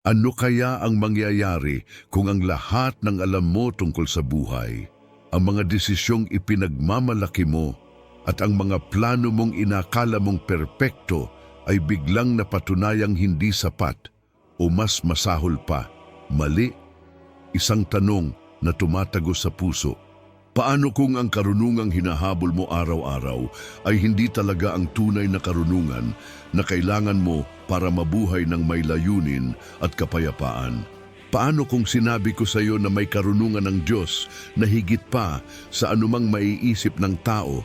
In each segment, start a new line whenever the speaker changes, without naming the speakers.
Ano kaya ang mangyayari kung ang lahat ng alam mo tungkol sa buhay, ang mga desisyong ipinagmamalaki mo at ang mga plano mong inakala mong perpekto ay biglang napatunayang hindi sapat o mas masahol pa, mali? Isang tanong na tumatagos sa puso. Paano kung ang karunungang hinahabol mo araw-araw ay hindi talaga ang tunay na karunungan na kailangan mo para mabuhay ng may layunin at kapayapaan? Paano kung sinabi ko sa iyo na may karunungan ng Diyos na higit pa sa anumang maiisip ng tao,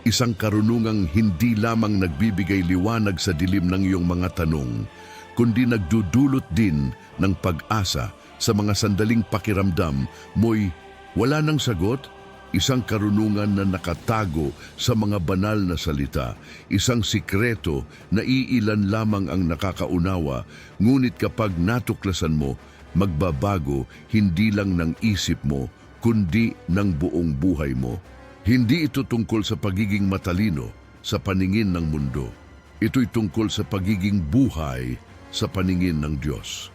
isang karunungang hindi lamang nagbibigay liwanag sa dilim ng iyong mga tanong, kundi nagdudulot din ng pag-asa sa mga sandaling pakiramdam mo'y wala nang sagot? Isang karunungan na nakatago sa mga banal na salita, isang sikreto na iilan lamang ang nakakaunawa, ngunit kapag natuklasan mo, magbabago hindi lang ng isip mo, kundi ng buong buhay mo. Hindi ito tungkol sa pagiging matalino sa paningin ng mundo. Ito'y tungkol sa pagiging buhay sa paningin ng Diyos.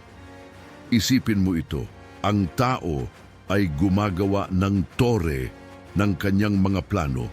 Isipin mo ito, ang tao ay gumagawa ng tore ng kanyang mga plano,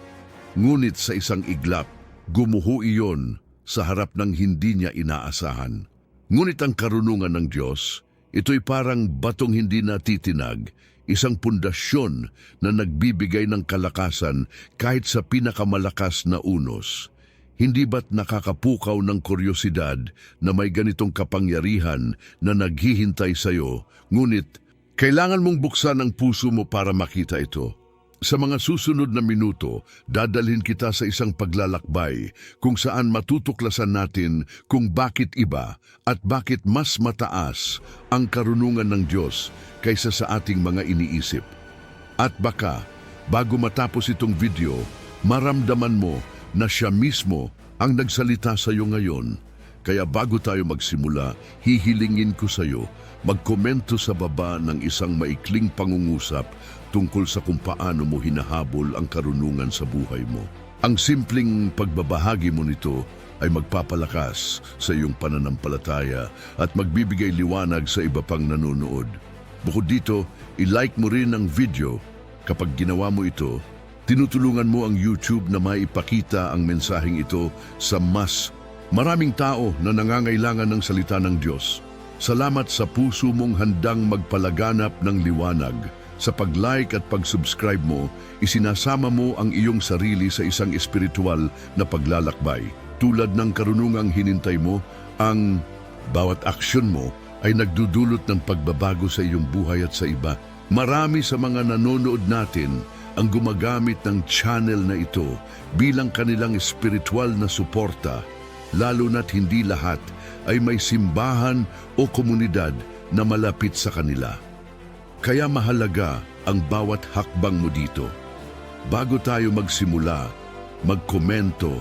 ngunit sa isang iglap, gumuho iyon sa harap ng hindi niya inaasahan. Ngunit ang karunungan ng Diyos, ito'y parang batong hindi natitinag, isang pundasyon na nagbibigay ng kalakasan kahit sa pinakamalakas na unos. Hindi ba't nakakapukaw ng kuryosidad na may ganitong kapangyarihan na naghihintay sa iyo, ngunit kailangan mong buksan ang puso mo para makita ito. Sa mga susunod na minuto, dadalhin kita sa isang paglalakbay kung saan matutuklasan natin kung bakit iba at bakit mas mataas ang karunungan ng Diyos kaysa sa ating mga iniisip. At baka, bago matapos itong video, maramdaman mo na siya mismo ang nagsalita sa iyo ngayon. Kaya bago tayo magsimula, hihilingin ko sa iyo, magkomento sa baba ng isang maikling pangungusap tungkol sa kung paano mo hinahabol ang karunungan sa buhay mo. Ang simpleng pagbabahagi mo nito ay magpapalakas sa iyong pananampalataya at magbibigay liwanag sa iba pang nanonood. Bukod dito, i-like mo rin ang video. Kapag ginawa mo ito, tinutulungan mo ang YouTube na maipakita ang mensaheng ito sa mas maraming tao na nangangailangan ng salita ng Diyos. Salamat sa puso mong handang magpalaganap ng liwanag. Sa pag-like at pag-subscribe mo, isinasama mo ang iyong sarili sa isang espiritual na paglalakbay. Tulad ng karunungang hinintay mo, ang bawat aksyon mo ay nagdudulot ng pagbabago sa iyong buhay at sa iba. Marami sa mga nanonood natin ang gumagamit ng channel na ito bilang kanilang espiritual na suporta, lalo na't hindi lahat ay may simbahan o komunidad na malapit sa kanila. Kaya mahalaga ang bawat hakbang mo dito. Bago tayo magsimula, magkomento,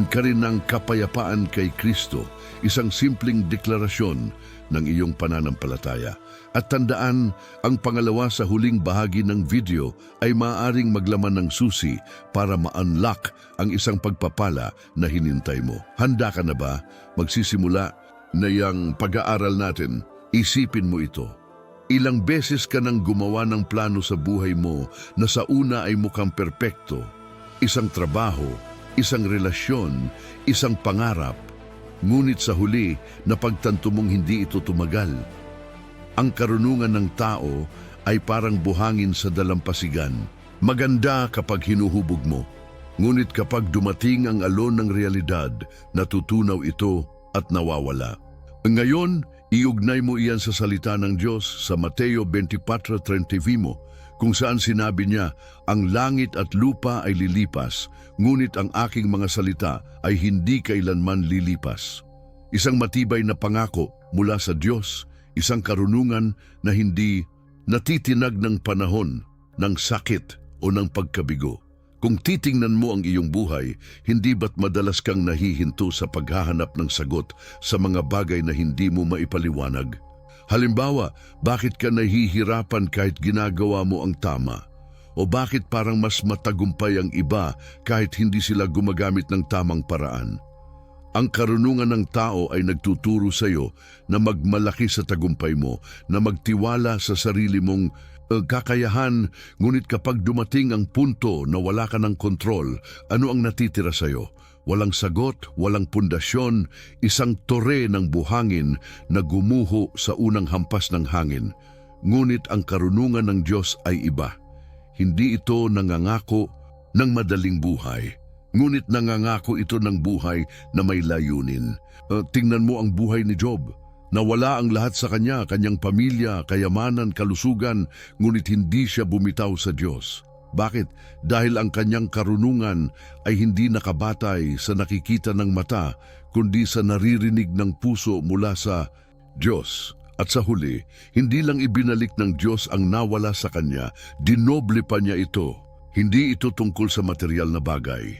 ka rin ng kapayapaan kay Kristo, isang simpleng deklarasyon ng iyong pananampalataya. At tandaan, ang pangalawa sa huling bahagi ng video ay maaaring maglaman ng susi para ma-unlock ang isang pagpapala na hinintay mo. Handa ka na ba? Magsisimula na yung pag-aaral natin. Isipin mo ito. Ilang beses ka nang gumawa ng plano sa buhay mo na sa una ay mukhang perpekto. Isang trabaho, isang relasyon, isang pangarap. Ngunit sa huli, napagtanto mong hindi ito tumagal. Ang karunungan ng tao ay parang buhangin sa dalampasigan. Maganda kapag hinuhubog mo. Ngunit kapag dumating ang alon ng realidad, natutunaw ito at nawawala. Ngayon, iugnay mo iyan sa salita ng Diyos sa Mateo 24:30 kung saan sinabi niya, ang langit at lupa ay lilipas, ngunit ang aking mga salita ay hindi kailanman lilipas. Isang matibay na pangako mula sa Diyos, isang karunungan na hindi natitinag ng panahon, ng sakit o ng pagkabigo. Kung titingnan mo ang iyong buhay, hindi ba't madalas kang nahihinto sa paghahanap ng sagot sa mga bagay na hindi mo maipaliwanag? Halimbawa, bakit ka nahihirapan kahit ginagawa mo ang tama? O bakit parang mas matagumpay ang iba kahit hindi sila gumagamit ng tamang paraan? Ang karunungan ng tao ay nagtuturo sa iyo na magmalaki sa tagumpay mo, na magtiwala sa sarili mong kakayahan, ngunit kapag dumating ang punto na wala ka ng kontrol, ano ang natitira sa iyo? Walang sagot, walang pundasyon, isang tore ng buhangin na gumuho sa unang hampas ng hangin. Ngunit ang karunungan ng Diyos ay iba. Hindi ito nangangako ng madaling buhay. Ngunit nangangako ito ng buhay na may layunin. Tingnan mo ang buhay ni Job. Nawala ang lahat sa kanya, kanyang pamilya, kayamanan, kalusugan, ngunit hindi siya bumitaw sa Diyos. Bakit? Dahil ang kanyang karunungan ay hindi nakabatay sa nakikita ng mata, kundi sa naririnig ng puso mula sa Diyos. At sa huli, hindi lang ibinalik ng Diyos ang nawala sa kanya, dinoble pa niya ito. Hindi ito tungkol sa material na bagay.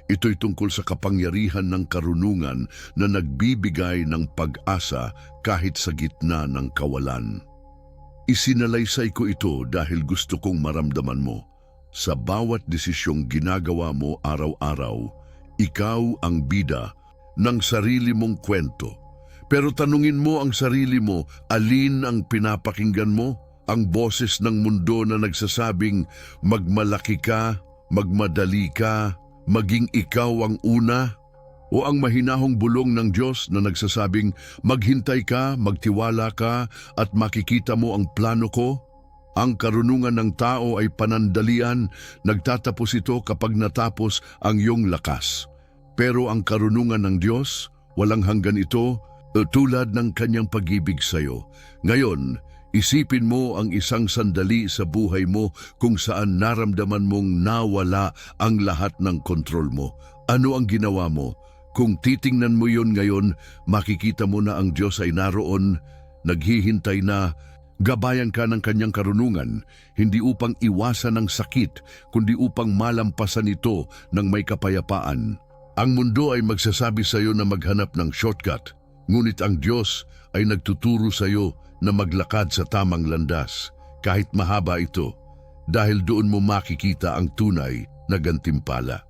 Ito'y tungkol sa kapangyarihan ng karunungan na nagbibigay ng pag-asa kahit sa gitna ng kawalan. Isinalaysay ko ito dahil gusto kong maramdaman mo. Sa bawat desisyong ginagawa mo araw-araw, ikaw ang bida ng sarili mong kwento. Pero tanungin mo ang sarili mo, alin ang pinapakinggan mo? Ang boses ng mundo na nagsasabing magmalaki ka, magmadali ka, maging ikaw ang una? O ang mahinahong bulong ng Diyos na nagsasabing maghintay ka, magtiwala ka at makikita mo ang plano ko? Ang karunungan ng tao ay panandalian, nagtatapos ito kapag natapos ang iyong lakas. Pero ang karunungan ng Diyos, walang hanggan ito, tulad ng kanyang pag-ibig sa iyo. Ngayon, isipin mo ang isang sandali sa buhay mo kung saan naramdaman mong nawala ang lahat ng kontrol mo. Ano ang ginawa mo? Kung titingnan mo yon ngayon, makikita mo na ang Diyos ay naroon, naghihintay na. Gabayan ka ng kanyang karunungan, hindi upang iwasan ang sakit, kundi upang malampasan ito ng may kapayapaan. Ang mundo ay magsasabi sa iyo na maghanap ng shortcut, ngunit ang Diyos ay nagtuturo sa iyo na maglakad sa tamang landas, kahit mahaba ito, dahil doon mo makikita ang tunay na gantimpala.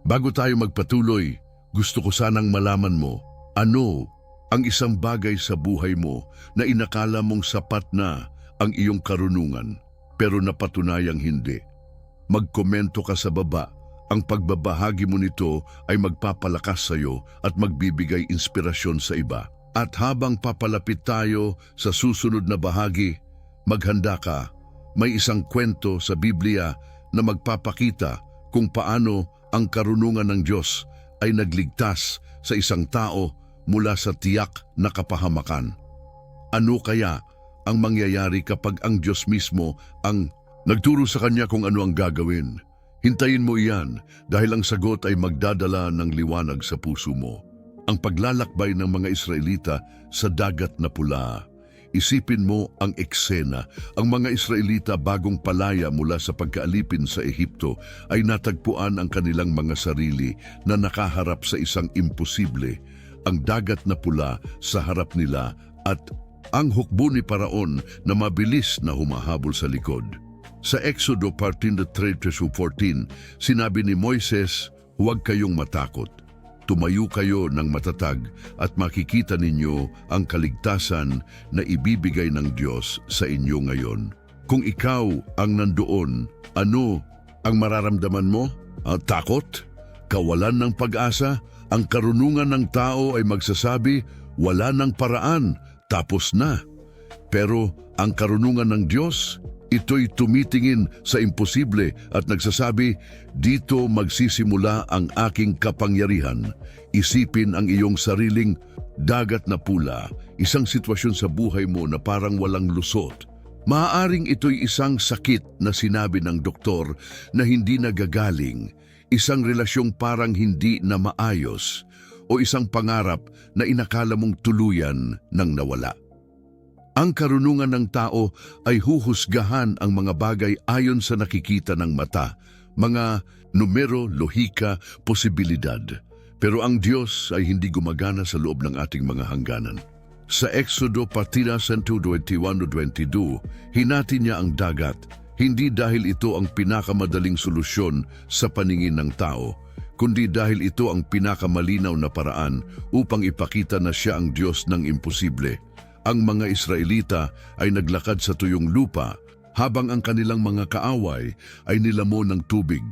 Bago tayo magpatuloy, gusto ko sanang malaman mo, ano ang isang bagay sa buhay mo na inakala mong sapat na ang iyong karunungan, pero napatunayang hindi. Magkomento ka sa baba. Ang pagbabahagi mo nito ay magpapalakas sa iyo at magbibigay inspirasyon sa iba. At habang papalapit tayo sa susunod na bahagi, maghanda ka. May isang kwento sa Biblia na magpapakita kung paano ang karunungan ng Diyos ay nagligtas sa isang tao mula sa tiyak na kapahamakan. Ano kaya ang mangyayari kapag ang Diyos mismo ang nagturo sa kanya kung ano ang gagawin? Hintayin mo iyan dahil ang sagot ay magdadala ng liwanag sa puso mo. Ang paglalakbay ng mga Israelita sa dagat na pula. Isipin mo ang eksena. Ang mga Israelita bagong palaya mula sa pagkaalipin sa Ehipto ay natagpuan ang kanilang mga sarili na nakaharap sa isang imposible, ang dagat na pula sa harap nila at ang hukbo ni Paraon na mabilis na humahabol sa likod. Sa Exodo 13:13-14, sinabi ni Moises, "Huwag kayong matakot. Tumayo kayo ng matatag at makikita ninyo ang kaligtasan na ibibigay ng Diyos sa inyo ngayon." Kung ikaw ang nandoon, ano ang mararamdaman mo? Takot? Kawalan ng pag-asa? Ang karunungan ng tao ay magsasabi, wala ng paraan, tapos na. Pero ang karunungan ng Diyos, ito'y tumitingin sa imposible at nagsasabi, dito magsisimula ang aking kapangyarihan. Isipin ang iyong sariling dagat na pula, isang sitwasyon sa buhay mo na parang walang lusot. Maaaring ito'y isang sakit na sinabi ng doktor na hindi nagagaling, isang relasyong parang hindi na maayos, o isang pangarap na inakala mong tuluyan nang nawala. Ang karunungan ng tao ay huhusgahan ang mga bagay ayon sa nakikita ng mata, mga numero, lohika, posibilidad. Pero ang Diyos ay hindi gumagana sa loob ng ating mga hangganan. Sa Exodo 21:21-22, hinati niya ang dagat, hindi dahil ito ang pinakamadaling solusyon sa paningin ng tao, kundi dahil ito ang pinakamalinaw na paraan upang ipakita na siya ang Diyos ng imposible. Ang mga Israelita ay naglakad sa tuyong lupa habang ang kanilang mga kaaway ay nilamon ng tubig.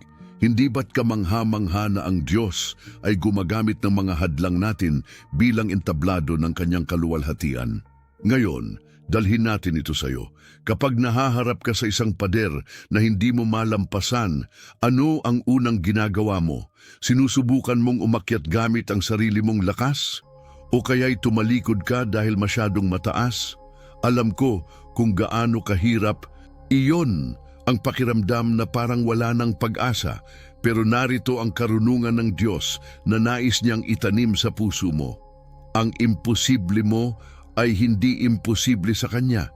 Hindi ba't kamangha-mangha na ang Diyos ay gumagamit ng mga hadlang natin bilang entablado ng kanyang kaluwalhatian? Ngayon, dalhin natin ito sa iyo. Kapag nahaharap ka sa isang pader na hindi mo malampasan, ano ang unang ginagawa mo? Sinusubukan mong umakyat gamit ang sarili mong lakas? O kaya'y tumalikod ka dahil masyadong mataas? Alam ko kung gaano kahirap. Iyon ang pakiramdam na parang wala ng pag-asa, pero narito ang karunungan ng Diyos na nais niyang itanim sa puso mo. Ang imposible mo ay hindi imposible sa Kanya.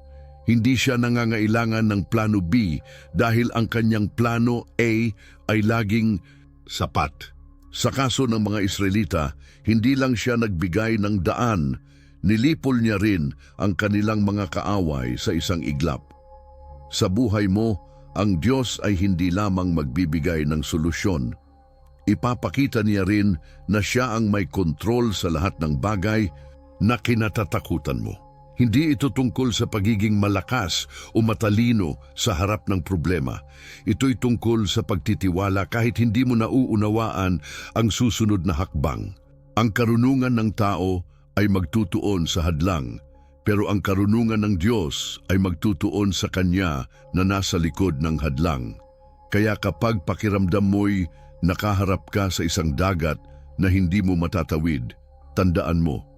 Hindi siya nangangailangan ng plano B dahil ang kanyang plano A ay laging sapat. Sa kaso ng mga Israelita, hindi lang siya nagbigay ng daan, nilipol niya rin ang kanilang mga kaaway sa isang iglap. Sa buhay mo, ang Diyos ay hindi lamang magbibigay ng solusyon. Ipapakita niya rin na siya ang may kontrol sa lahat ng bagay na kinatatakutan mo. Hindi ito tungkol sa pagiging malakas o matalino sa harap ng problema. Ito'y tungkol sa pagtitiwala kahit hindi mo nauunawaan ang susunod na hakbang. Ang karunungan ng tao ay magtutuon sa hadlang, pero ang karunungan ng Diyos ay magtutuon sa Kanya na nasa likod ng hadlang. Kaya kapag pakiramdam mo'y nakaharap ka sa isang dagat na hindi mo matatawid, tandaan mo,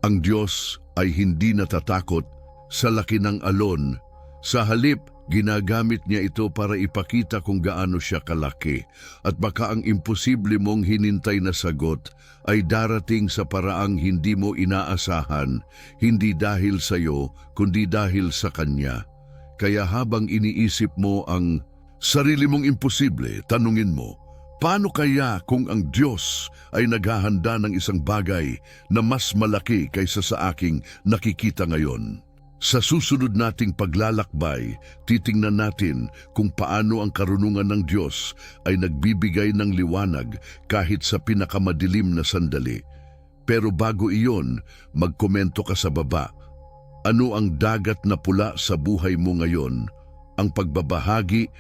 ang Diyos ay hindi natatakot sa laki ng alon. Sa halip, ginagamit niya ito para ipakita kung gaano siya kalaki. At baka ang imposible mong hinintay na sagot ay darating sa paraang hindi mo inaasahan, hindi dahil sa iyo, kundi dahil sa Kanya. Kaya habang iniisip mo ang sarili mong imposible, tanungin mo, paano kaya kung ang Diyos ay naghahanda ng isang bagay na mas malaki kaysa sa aking nakikita ngayon? Sa susunod nating paglalakbay, titingnan natin kung paano ang karunungan ng Diyos ay nagbibigay ng liwanag kahit sa pinakamadilim na sandali. Pero bago iyon, magkomento ka sa baba. Ano ang dagat na pula sa buhay mo ngayon? Ang pagbabahagi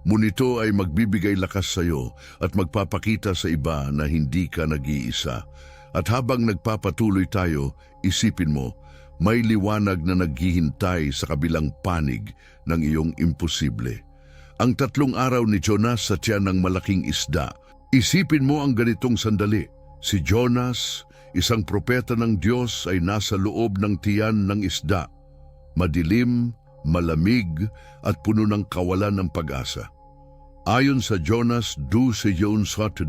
mo nito ay magbibigay lakas sa iyo at magpapakita sa iba na hindi ka nag-iisa. At habang nagpapatuloy tayo, isipin mo, may liwanag na naghihintay sa kabilang panig ng iyong imposible. Ang 3 araw ni Jonas sa tiyan ng malaking isda. Isipin mo ang ganitong sandali. Si Jonas, isang propeta ng Diyos, ay nasa loob ng tiyan ng isda. Madilim, malamig, at puno ng kawalan ng pag-asa. Ayon sa Jonas 2:2,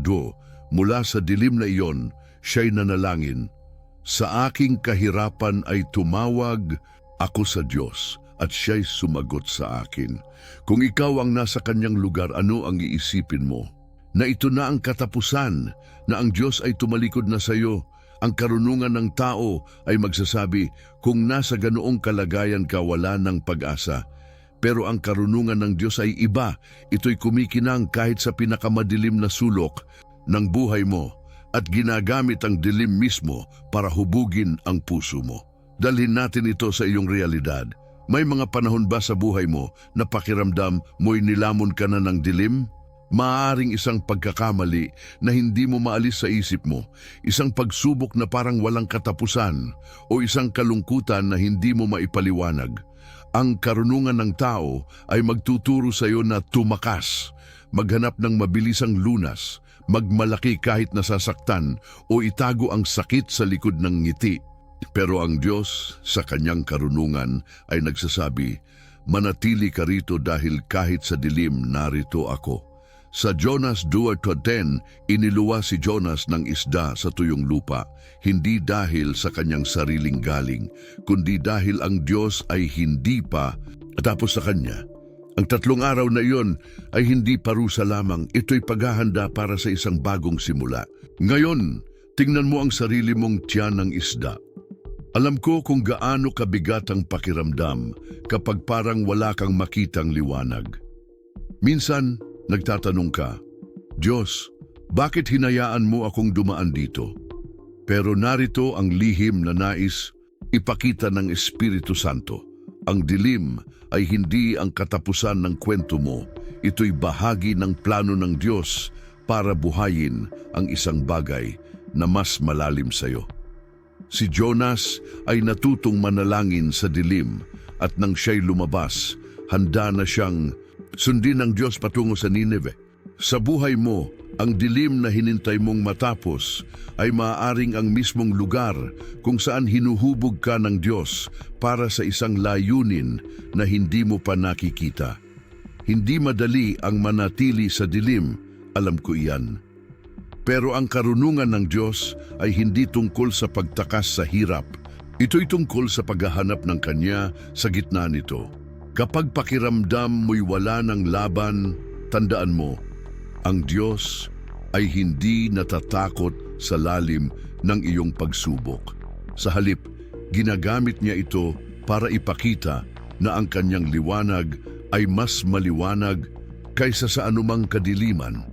mula sa dilim na iyon, siya'y nanalangin, sa aking kahirapan ay tumawag ako sa Diyos at siya'y sumagot sa akin. Kung ikaw ang nasa kanyang lugar, ano ang iisipin mo? Na ito na ang katapusan, na ang Diyos ay tumalikod na sa iyo. Ang karunungan ng tao ay magsasabi, kung nasa ganoong kalagayan ka, wala ng pag-asa. Pero ang karunungan ng Diyos ay iba. Ito'y kumikinang kahit sa pinakamadilim na sulok ng buhay mo at ginagamit ang dilim mismo para hubugin ang puso mo. Dalhin natin ito sa iyong realidad. May mga panahon ba sa buhay mo na pakiramdam mo'y nilamon ka na ng dilim? Maaaring isang pagkakamali na hindi mo maalis sa isip mo, isang pagsubok na parang walang katapusan, o isang kalungkutan na hindi mo maipaliwanag. Ang karunungan ng tao ay magtuturo sa iyo na tumakas, maghanap ng mabilisang lunas, magmalaki kahit nasasaktan, o itago ang sakit sa likod ng ngiti. Pero ang Diyos sa kanyang karunungan ay nagsasabi, manatili ka rito dahil kahit sa dilim narito ako. Sa Jonas 2:10, iniluwa si Jonas ng isda sa tuyong lupa, hindi dahil sa kanyang sariling galing, kundi dahil ang Diyos ay hindi pa tapos sa kanya. Ang 3 araw na iyon ay hindi parusa lamang, ito'y paghahanda para sa isang bagong simula. Ngayon, tingnan mo ang sarili mong tiyan ng isda. Alam ko kung gaano kabigat ang pakiramdam kapag parang wala kang makitang liwanag. Minsan, nagtatanong ka, Diyos, Bakit hinayaan mo akong dumaan dito? Pero narito ang lihim na nais ipakita ng Espiritu Santo. Ang dilim ay hindi ang katapusan ng kwento mo. Ito'y bahagi ng plano ng Diyos para buhayin ang isang bagay na mas malalim sa iyo. Si Jonas ay natutong manalangin sa dilim at nang siya'y lumabas, handa na siyang sundin ng Diyos patungo sa Nineveh. Sa buhay mo, ang dilim na hinintay mong matapos ay maaaring ang mismong lugar kung saan hinuhubog ka ng Diyos para sa isang layunin na hindi mo pa nakikita. Hindi madali ang manatili sa dilim, alam ko iyan. Pero ang karunungan ng Diyos ay hindi tungkol sa pagtakas sa hirap. Ito'y tungkol sa paghahanap ng Kanya sa gitna nito. Kapag pakiramdam mo'y wala ng laban, tandaan mo, ang Diyos ay hindi natatakot sa lalim ng iyong pagsubok. Sa halip, ginagamit niya ito para ipakita na ang kanyang liwanag ay mas maliwanag kaysa sa anumang kadiliman.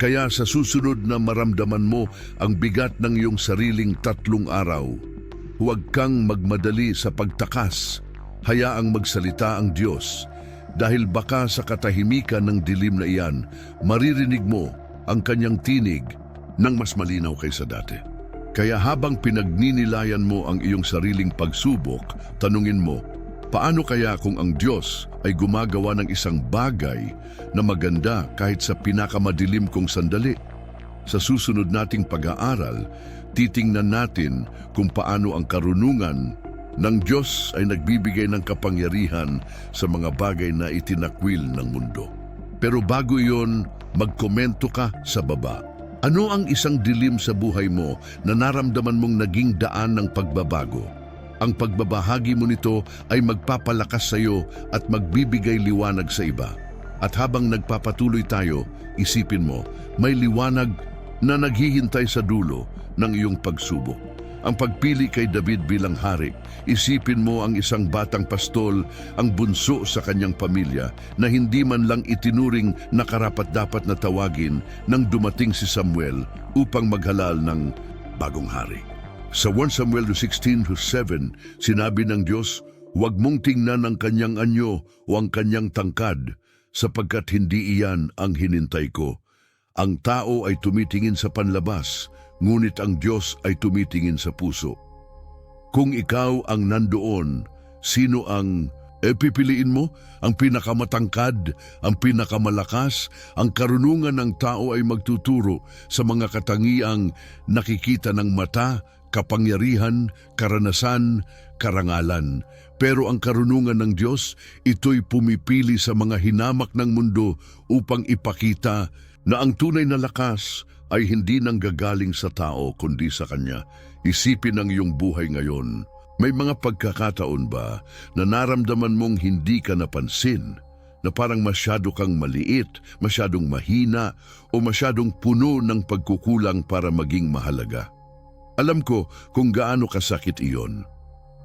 Kaya sa susunod na maramdaman mo ang bigat ng iyong sariling 3 araw, huwag kang magmadali sa pagtakas. Hayaang magsalita ang Diyos. Dahil baka sa katahimikan ng dilim na iyan, maririnig mo ang kanyang tinig ng mas malinaw kaysa dati. Kaya habang pinagninilayan mo ang iyong sariling pagsubok, tanungin mo, paano kaya kung ang Diyos ay gumagawa ng isang bagay na maganda kahit sa pinakamadilim kong sandali? Sa susunod nating pag-aaral, titingnan natin kung paano ang karunungan ng Diyos ay nagbibigay ng kapangyarihan sa mga bagay na itinakwil ng mundo. Pero bago iyon, magkomento ka sa baba. Ano ang isang dilim sa buhay mo na naramdaman mong naging daan ng pagbabago? Ang pagbabahagi mo nito ay magpapalakas sa iyo at magbibigay liwanag sa iba. At habang nagpapatuloy tayo, isipin mo, may liwanag na naghihintay sa dulo ng iyong pagsubok. Ang pagpili kay David bilang hari, isipin mo ang isang batang pastol, ang bunso sa kanyang pamilya, na hindi man lang itinuring na karapat-dapat na tawagin nang dumating si Samuel upang maghalal ng bagong hari. Sa 1 Samuel 16:7, sinabi ng Diyos, huwag mong tingnan ang kanyang anyo o ang kanyang tangkad, sapagkat hindi iyan ang hinintay ko. Ang tao ay tumitingin sa panlabas, ngunit ang Diyos ay tumitingin sa puso. Kung ikaw ang nandoon, sino ang pipiliin mo? Ang pinakamatangkad, ang pinakamalakas, ang karunungan ng tao ay magtuturo sa mga katangiang nakikita ng mata, kapangyarihan, karanasan, karangalan. Pero ang karunungan ng Diyos, ito'y pumipili sa mga hinamak ng mundo upang ipakita na ang tunay na lakas ay hindi nanggagaling sa tao kundi sa Kanya. Isipin ang iyong buhay ngayon. May mga pagkakataon ba na naramdaman mong hindi ka napansin? Na parang masyado kang maliit, masyadong mahina, o masyadong puno ng pagkukulang para maging mahalaga? Alam ko kung gaano kasakit iyon.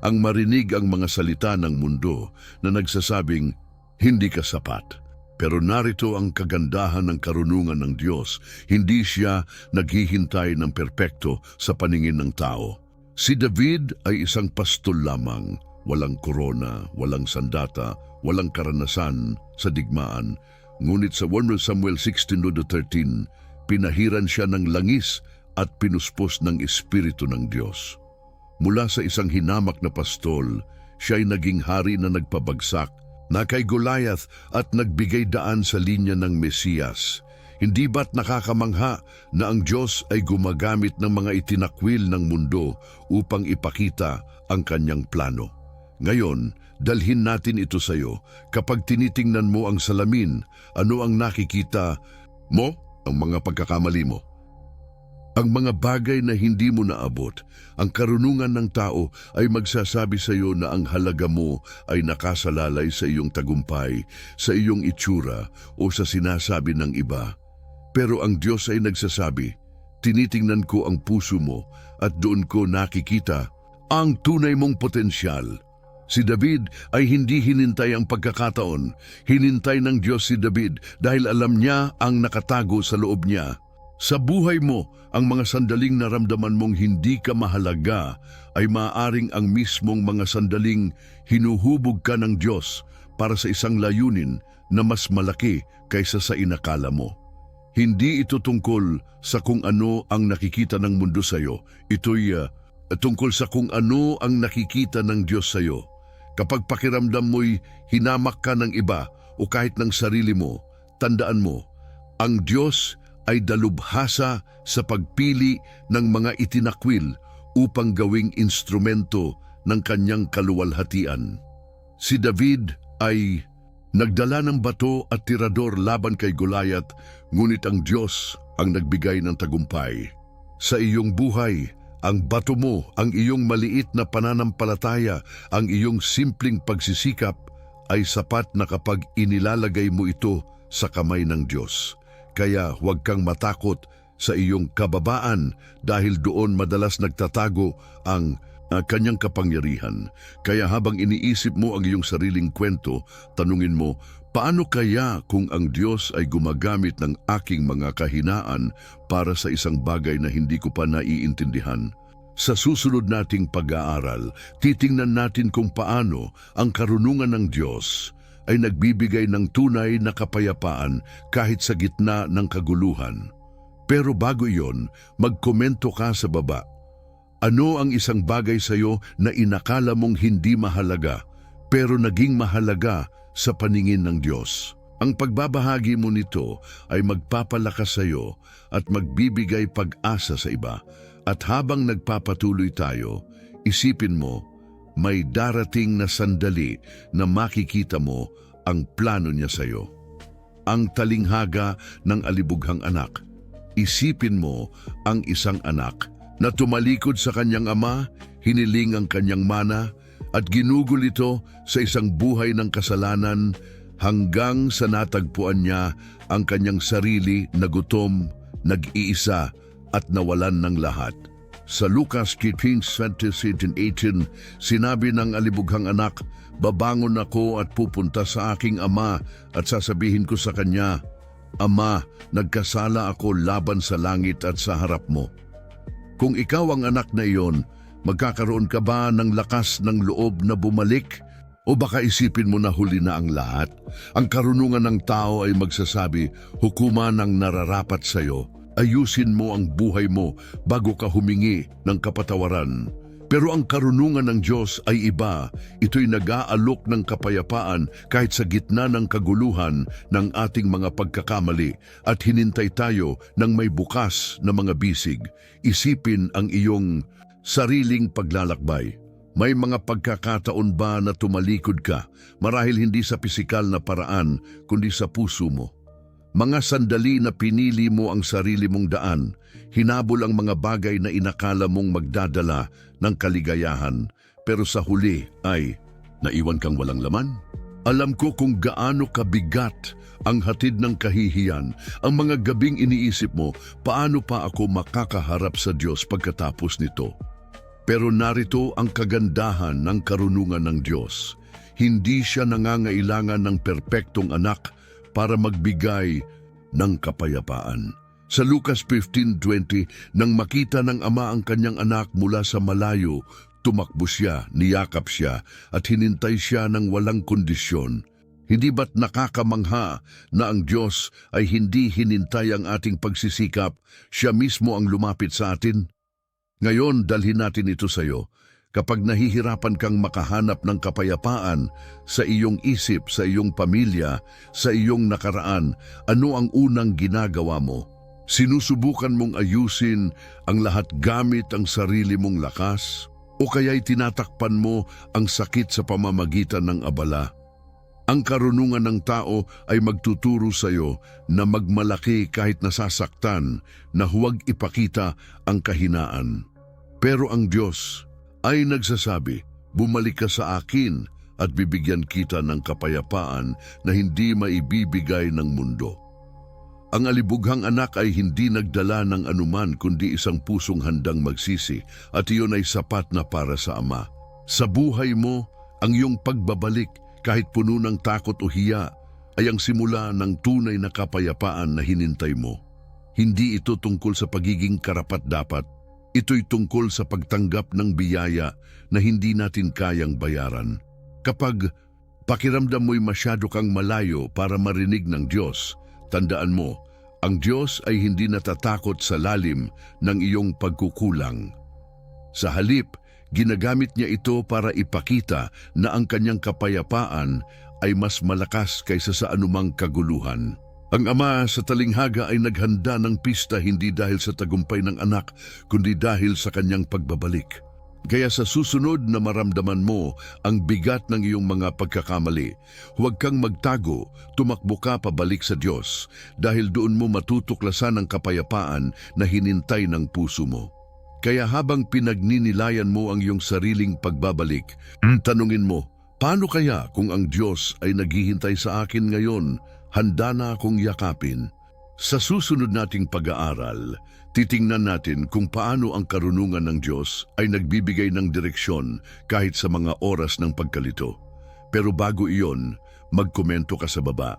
Ang marinig ang mga salita ng mundo na nagsasabing, hindi ka sapat. Pero narito ang kagandahan ng karunungan ng Diyos. Hindi siya naghihintay ng perpekto sa paningin ng tao. Si David ay isang pastol lamang, walang korona, walang sandata, walang karanasan sa digmaan. Ngunit sa 1 Samuel 16:13, pinahiran siya ng langis at pinuspos ng Espiritu ng Diyos. Mula sa isang hinamak na pastol, siya ay naging hari na nagpabagsak na kay Goliath at nagbigay daan sa linya ng Mesiyas. Hindi ba't nakakamangha na ang Diyos ay gumagamit ng mga itinakwil ng mundo upang ipakita ang kanyang plano? Ngayon, dalhin natin ito sa iyo. Kapag tinitingnan mo ang salamin, ano ang nakikita mo? Ang mga pagkakamali mo. Ang mga bagay na hindi mo naabot. Ang karunungan ng tao ay magsasabi sa iyo na ang halaga mo ay nakasalalay sa iyong tagumpay, sa iyong itsura o sa sinasabi ng iba. Pero ang Diyos ay nagsasabi, tinitingnan ko ang puso mo at doon ko nakikita ang tunay mong potensyal. Si David ay hindi hinintay ang pagkakataon. Hinintay ng Diyos si David dahil alam niya ang nakatago sa loob niya. Sa buhay mo, ang mga sandaling naramdaman mong hindi ka mahalaga ay maaaring ang mismong mga sandaling hinuhubog ka ng Diyos para sa isang layunin na mas malaki kaysa sa inakala mo. Hindi ito tungkol sa kung ano ang nakikita ng mundo sa iyo. Ito'y tungkol sa kung ano ang nakikita ng Diyos sa iyo. Kapag pakiramdam mo'y hinamak ka ng iba o kahit ng sarili mo, tandaan mo, ang Diyos ay dalubhasa sa pagpili ng mga itinakwil upang gawing instrumento ng kanyang kaluwalhatian. Si David ay nagdala ng bato at tirador laban kay Goliath, ngunit ang Diyos ang nagbigay ng tagumpay. Sa iyong buhay, ang bato mo, ang iyong maliit na pananampalataya, ang iyong simpleng pagsisikap ay sapat na kapag inilalagay mo ito sa kamay ng Diyos. Kaya huwag kang matakot sa iyong kababaan dahil doon madalas nagtatago ang kanyang kapangyarihan. Kaya habang iniisip mo ang iyong sariling kwento, tanungin mo, paano kaya kung ang Diyos ay gumagamit ng aking mga kahinaan para sa isang bagay na hindi ko pa naiintindihan? Sa susunod nating pag-aaral, titingnan natin kung paano ang karunungan ng Diyos ay nagbibigay ng tunay na kapayapaan kahit sa gitna ng kaguluhan. Pero bago iyon, magkomento ka sa baba. Ano ang isang bagay sa iyo na inakala mong hindi mahalaga, pero naging mahalaga sa paningin ng Diyos? Ang pagbabahagi mo nito ay magpapalakas sa iyo at magbibigay pag-asa sa iba. At habang nagpapatuloy tayo, isipin mo, may darating na sandali na makikita mo ang plano niya sa iyo. Ang talinghaga ng alibughang anak. Isipin mo ang isang anak na tumalikod sa kanyang ama, hiniling ang kanyang mana, at ginugol ito sa isang buhay ng kasalanan hanggang sa natagpuan niya ang kanyang sarili na gutom, nag-iisa at nawalan ng lahat. Sa Lucas 15:17-18, sinabi ng alibughang anak, babangon ako at pupunta sa aking ama at sasabihin ko sa kanya, Ama, nagkasala ako laban sa langit at sa harap mo. Kung ikaw ang anak na iyon, magkakaroon ka ba ng lakas ng loob na bumalik? O baka isipin mo na huli na ang lahat? Ang karunungan ng tao ay magsasabi, hukuman ang nararapat sa iyo. Ayusin mo ang buhay mo bago ka humingi ng kapatawaran. Pero ang karunungan ng Diyos ay iba. Ito'y nag-aalok ng kapayapaan kahit sa gitna ng kaguluhan ng ating mga pagkakamali at hinintay tayo ng may bukas na mga bisig. Isipin ang iyong sariling paglalakbay. May mga pagkakataon ba na tumalikod ka, marahil hindi sa pisikal na paraan, kundi sa puso mo? Mga sandali na pinili mo ang sarili mong daan, hinabol ang mga bagay na inakala mong magdadala ng kaligayahan, pero sa huli ay naiwan kang walang laman. Alam ko kung gaano kabigat ang hatid ng kahihiyan, ang mga gabing iniisip mo, paano pa ako makakaharap sa Diyos pagkatapos nito? Pero narito ang kagandahan ng karunungan ng Diyos. Hindi siya nangangailangan ng perpektong anak para magbigay ng kapayapaan. Sa Lucas 15:20, nang makita ng ama ang kanyang anak mula sa malayo, tumakbo siya, niyakap siya, at hinintay siya ng walang kondisyon. Hindi ba't nakakamangha na ang Diyos ay hindi hinintay ang ating pagsisikap, siya mismo ang lumapit sa atin? Ngayon, dalhin natin ito sa iyo. Kapag nahihirapan kang makahanap ng kapayapaan sa iyong isip, sa iyong pamilya, sa iyong nakaraan, ano ang unang ginagawa mo? Sinusubukan mong ayusin ang lahat gamit ang sarili mong lakas? O kaya'y tinatakpan mo ang sakit sa pamamagitan ng abala? Ang karunungan ng tao ay magtuturo sa iyo na magmalaki kahit nasasaktan, na huwag ipakita ang kahinaan. Pero ang Diyos ay nagsasabi, bumalik ka sa akin at bibigyan kita ng kapayapaan na hindi maibibigay ng mundo. Ang alibughang anak ay hindi nagdala ng anuman kundi isang pusong handang magsisi, at iyon ay sapat na para sa Ama. Sa buhay mo, ang iyong pagbabalik kahit puno ng takot o hiya ay ang simula ng tunay na kapayapaan na hinintay mo. Hindi ito tungkol sa pagiging karapat-dapat. Ito'y tungkol sa pagtanggap ng biyaya na hindi natin kayang bayaran. Kapag pakiramdam mo'y masyado kang malayo para marinig ng Diyos, tandaan mo, ang Diyos ay hindi natatakot sa lalim ng iyong pagkukulang. Sa halip, ginagamit niya ito para ipakita na ang kanyang kapayapaan ay mas malakas kaysa sa anumang kaguluhan. Ang Ama sa talinghaga ay naghanda ng pista hindi dahil sa tagumpay ng anak, kundi dahil sa kanyang pagbabalik. Kaya sa susunod na maramdaman mo ang bigat ng iyong mga pagkakamali, huwag kang magtago, tumakbo ka pabalik sa Diyos dahil doon mo matutuklasan ang kapayapaan na hinintay ng puso mo. Kaya habang pinagninilayan mo ang iyong sariling pagbabalik, tanungin mo, paano kaya kung ang Diyos ay naghihintay sa akin ngayon? Handa na akong yakapin. Sa susunod nating pag-aaral, titingnan natin kung paano ang karunungan ng Diyos ay nagbibigay ng direksyon kahit sa mga oras ng pagkalito. Pero bago iyon, magkomento ka sa baba.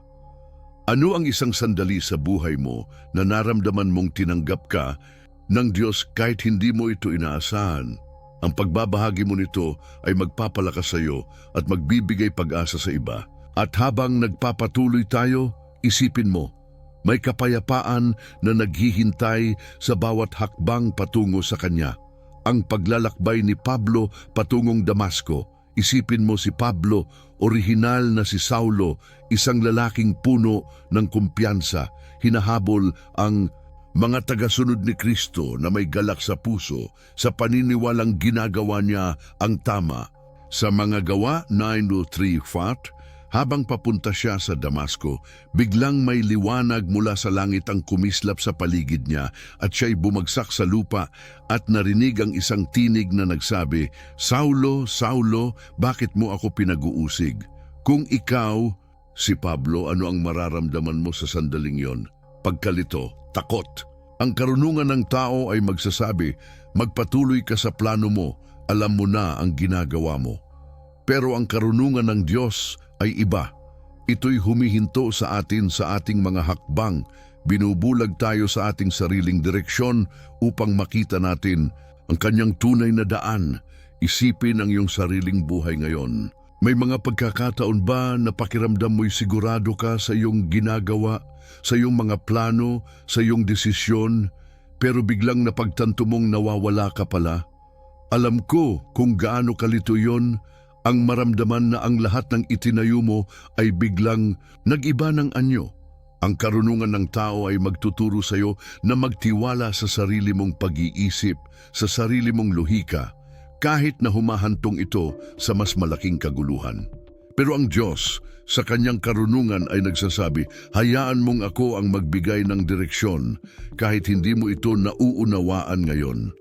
Ano ang isang sandali sa buhay mo na naramdaman mong tinanggap ka ng Diyos kahit hindi mo ito inaasahan? Ang pagbabahagi mo nito ay magpapalakas sa iyo at magbibigay pag-asa sa iba. At habang nagpapatuloy tayo, isipin mo, may kapayapaan na naghihintay sa bawat hakbang patungo sa Kanya. Ang paglalakbay ni Pablo patungong Damasco, isipin mo si Pablo, orihinal na si Saulo, isang lalaking puno ng kumpiyansa, hinahabol ang mga tagasunod ni Kristo na may galak sa puso sa paniniwalang ginagawa niya ang tama. Sa mga gawa 9:3-4, habang papunta siya sa Damasco, biglang may liwanag mula sa langit ang kumislap sa paligid niya at siya'y bumagsak sa lupa at narinig ang isang tinig na nagsabi, "Saulo, Saulo, bakit mo ako pinag-uusig?" Kung ikaw, si Pablo, ano ang mararamdaman mo sa sandaling yon? Pagkalito, takot. Ang karunungan ng tao ay magsasabi, magpatuloy ka sa plano mo, alam mo na ang ginagawa mo. Pero ang karunungan ng Diyos ay iba. Ito'y humihinto sa atin sa ating mga hakbang. Binubulag tayo sa ating sariling direksyon upang makita natin ang Kanyang tunay na daan. Isipin ang iyong sariling buhay ngayon. May mga pagkakataon ba na pakiramdam mo'y sigurado ka sa iyong ginagawa, sa iyong mga plano, sa iyong desisyon, pero biglang napagtanto mong nawawala ka pala? Alam ko kung gaano kalito yon, ang maramdaman na ang lahat ng itinayo mo ay biglang nag-iba ng anyo. Ang karunungan ng tao ay magtuturo sa iyo na magtiwala sa sarili mong pag-iisip, sa sarili mong lohika, kahit na humahantong ito sa mas malaking kaguluhan. Pero ang Diyos, sa Kanyang karunungan ay nagsasabi, hayaan mong ako ang magbigay ng direksyon kahit hindi mo ito nauunawaan ngayon.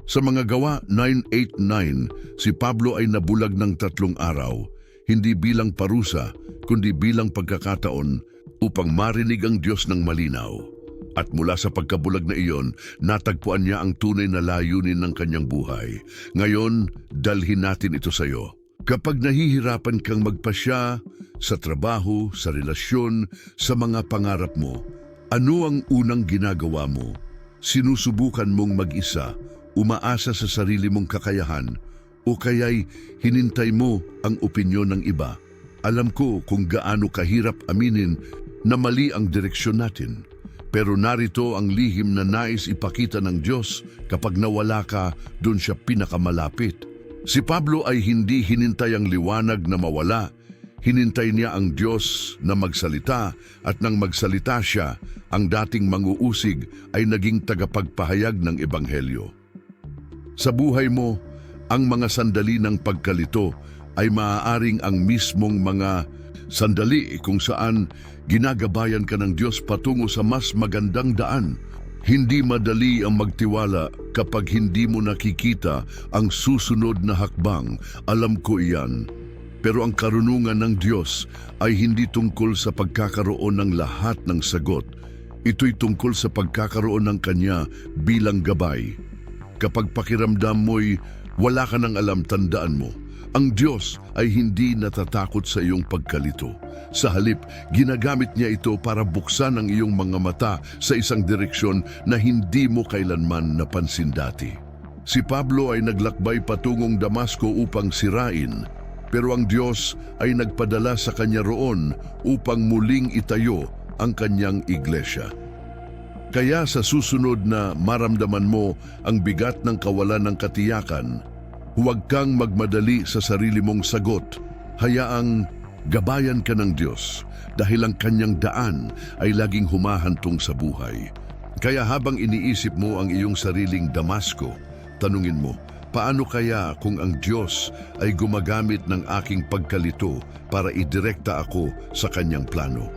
Sa mga gawa 9:8-9, si Pablo ay nabulag ng 3 araw, hindi bilang parusa, kundi bilang pagkakataon upang marinig ang Diyos ng malinaw. At mula sa pagkabulag na iyon, natagpuan niya ang tunay na layunin ng kanyang buhay. Ngayon, dalhin natin ito sa iyo. Kapag nahihirapan kang magpasya sa trabaho, sa relasyon, sa mga pangarap mo, ano ang unang ginagawa mo? Sinusubukan mong mag-isa, umaasa sa sarili mong kakayahan, o kaya'y hinintay mo ang opinyon ng iba? Alam ko kung gaano kahirap aminin na mali ang direksyon natin. Pero narito ang lihim na nais ipakita ng Diyos kapag nawala ka, doon siya pinakamalapit. Si Pablo ay hindi hinintay ang liwanag na mawala. Hinintay niya ang Diyos na magsalita, at nang magsalita siya, ang dating manguusig ay naging tagapagpahayag ng Ebanghelyo. Sa buhay mo, ang mga sandali ng pagkalito ay maaaring ang mismong mga sandali kung saan ginagabayan ka ng Diyos patungo sa mas magandang daan. Hindi madali ang magtiwala kapag hindi mo nakikita ang susunod na hakbang. Alam ko iyan. Pero ang karunungan ng Diyos ay hindi tungkol sa pagkakaroon ng lahat ng sagot. Ito'y tungkol sa pagkakaroon ng Kanya bilang gabay. Kapag pakiramdam mo'y wala ka ng alam, tandaan mo, Ang Diyos ay hindi natatakot sa iyong pagkalito. Sa halip, ginagamit niya ito para buksan ang iyong mga mata sa isang direksyon na hindi mo kailanman napansin dati. Si Pablo ay naglakbay patungong Damasco upang sirain, pero ang Diyos ay nagpadala sa kanya roon upang muling itayo ang kanyang iglesia. Kaya sa susunod na maramdaman mo ang bigat ng kawalan ng katiyakan, huwag kang magmadali sa sarili mong sagot. Hayaang gabayan ka ng Diyos dahil ang kanyang daan ay laging humahantong sa buhay. Kaya habang iniisip mo ang iyong sariling Damasco, tanungin mo, paano kaya kung ang Diyos ay gumagamit ng aking pagkalito para idirekta ako sa kanyang plano?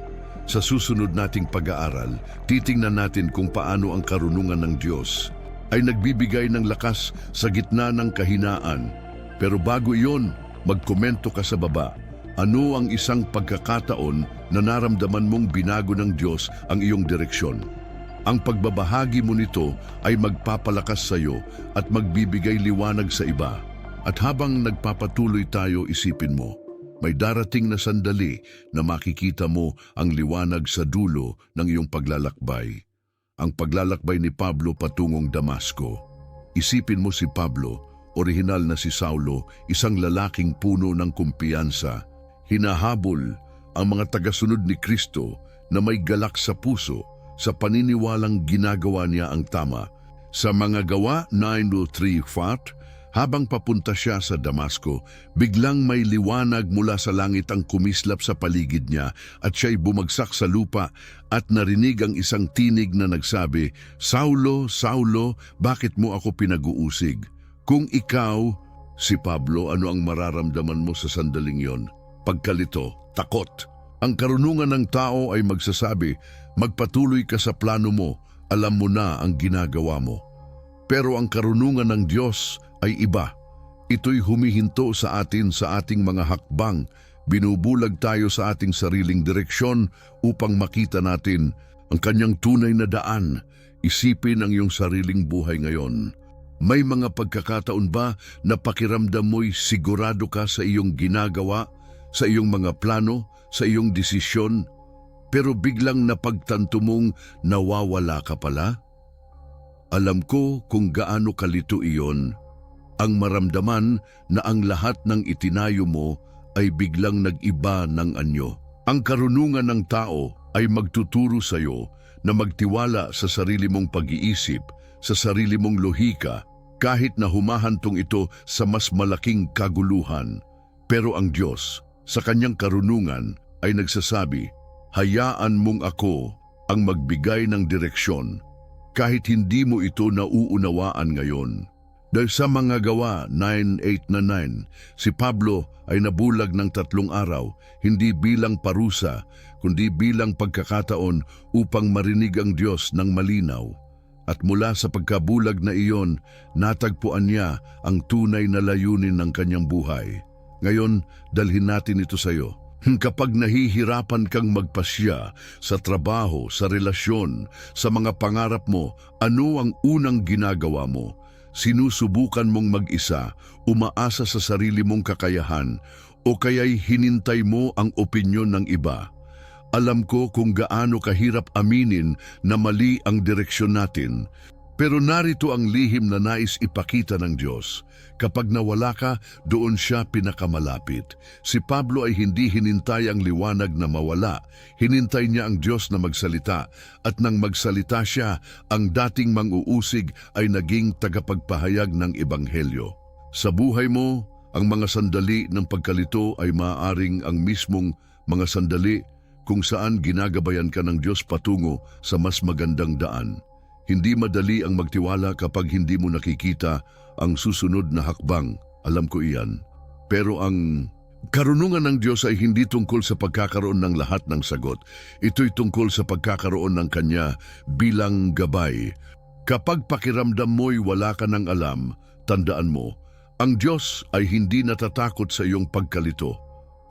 Sa susunod nating pag-aaral, titingnan natin kung paano ang karunungan ng Diyos ay nagbibigay ng lakas sa gitna ng kahinaan. Pero bago iyon, magkomento ka sa baba. Ano ang isang pagkakataon na naramdaman mong binago ng Diyos ang iyong direksyon? Ang pagbabahagi mo nito ay magpapalakas sa iyo at magbibigay liwanag sa iba. At habang nagpapatuloy tayo, isipin mo, may darating na sandali na makikita mo ang liwanag sa dulo ng iyong paglalakbay. Ang paglalakbay ni Pablo patungong Damasco. Isipin mo si Pablo, orihinal na si Saulo, isang lalaking puno ng kumpiyansa. Hinahabol ang mga tagasunod ni Kristo na may galak sa puso sa paniniwalang ginagawa niya ang tama. Sa mga gawa 9:3-4, habang papunta siya sa Damasco, biglang may liwanag mula sa langit ang kumislap sa paligid niya at siya'y bumagsak sa lupa at narinig ang isang tinig na nagsabi, "Saulo, Saulo, bakit mo ako pinag-uusig?" Kung ikaw, si Pablo, ano ang mararamdaman mo sa sandaling yon? Pagkalito, takot. Ang karunungan ng tao ay magsasabi, magpatuloy ka sa plano mo, alam mo na ang ginagawa mo. Pero ang karunungan ng Diyos ay iba. Ito'y humihinto sa atin sa ating mga hakbang. Binubulag tayo sa ating sariling direksyon upang makita natin ang kanyang tunay na daan. Isipin ang iyong sariling buhay ngayon. May mga pagkakataon ba na pakiramdam mo'y sigurado ka sa iyong ginagawa, sa iyong mga plano, sa iyong desisyon, pero biglang napagtanto mong nawawala ka pala? Alam ko kung gaano kalito iyon. Ang maramdaman na ang lahat ng itinayo mo ay biglang nag-iba ng anyo. Ang karunungan ng tao ay magtuturo sa iyo na magtiwala sa sarili mong pag-iisip, sa sarili mong lohika, kahit na humahantong ito sa mas malaking kaguluhan. Pero ang Diyos, sa kanyang karunungan, ay nagsasabi, hayaan mong ako ang magbigay ng direksyon, kahit hindi mo ito nauunawaan ngayon. Dahil sa mga gawa 9:8-9, si Pablo ay nabulag ng 3 araw, hindi bilang parusa, kundi bilang pagkakataon upang marinig ang Diyos ng malinaw. At mula sa pagkabulag na iyon, natagpuan niya ang tunay na layunin ng kanyang buhay. Ngayon, dalhin natin ito sa iyo. Kapag nahihirapan kang magpasya sa trabaho, sa relasyon, sa mga pangarap mo, ano ang unang ginagawa mo? Sinusubukan mong mag-isa, umaasa sa sarili mong kakayahan, o kaya'y hinintay mo ang opinyon ng iba? Alam ko kung gaano kahirap aminin na mali ang direksyon natin, pero narito ang lihim na nais ipakita ng Diyos. Kapag nawala ka, doon siya pinakamalapit. Si Pablo ay hindi hinintay ang liwanag na mawala. Hinintay niya ang Diyos na magsalita. At nang magsalita siya, ang dating mang-uusig ay naging tagapagpahayag ng Ebanghelyo. Sa buhay mo, ang mga sandali ng pagkalito ay maaaring ang mismong mga sandali kung saan ginagabayan ka ng Diyos patungo sa mas magandang daan. Hindi madali ang magtiwala kapag hindi mo nakikita ang susunod na hakbang. Alam ko iyan. Pero ang karunungan ng Diyos ay hindi tungkol sa pagkakaroon ng lahat ng sagot. Ito'y tungkol sa pagkakaroon ng Kanya bilang gabay. Kapag pakiramdam mo'y wala ka ng alam, tandaan mo, ang Diyos ay hindi natatakot sa iyong pagkalito.